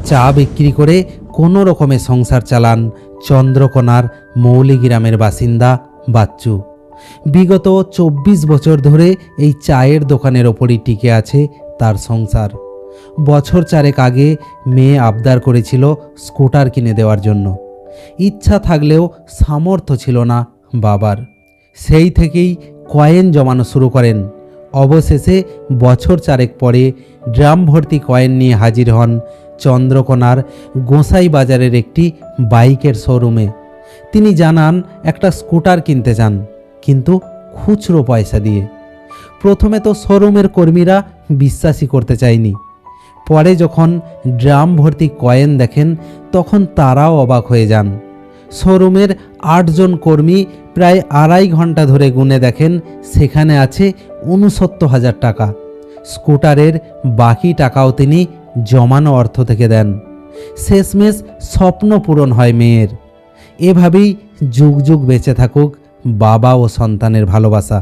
চা বিক্রি করে কোনো রকমে সংসার চালান চন্দ্রকোনার মৌলি গ্রামের বাসিন্দা বাচ্চু। বিগত ২৪ বছর ধরে এই চায়ের দোকানের ওপরই টিকে আছে তার সংসার। বছর চারেক আগে মেয়ে আবদার করেছিল স্কুটার কিনে দেওয়ার জন্য। ইচ্ছা থাকলেও সামর্থ্য ছিল না বাবার। সেই থেকেই কয়েন জমানো শুরু করেন। অবশেষে বছর চারেক পরে ড্রাম ভর্তি কয়েন নিয়ে হাজির হন চন্দ্রকোনার গোসাই বাজারের একটি বাইকের শোরুমে। তিনি জানান একটা স্কুটার কিনতে চান, কিন্তু খুচরো পয়সা দিয়ে। প্রথমে তো শোরুমের কর্মীরা বিশ্বাসই করতে চায়নি। পরে যখন ড্রাম ভর্তি কয়েন দেখেন তখন তারাও অবাক হয়ে যান। শোরুমের ৮ জন কর্মী প্রায় ২.৫ ঘন্টা ধরে গুনে দেখেন সেখানে আছে ৬৯,০০০ টাকা। স্কুটারের বাকি টাকাও তিনি জমানো অর্থ থেকে দেন। শেষমেশ স্বপ্ন পূরণ হয় মেয়ের। এভাবেই যুগ যুগ বেঁচে থাকুক বাবা ও সন্তানের ভালোবাসা।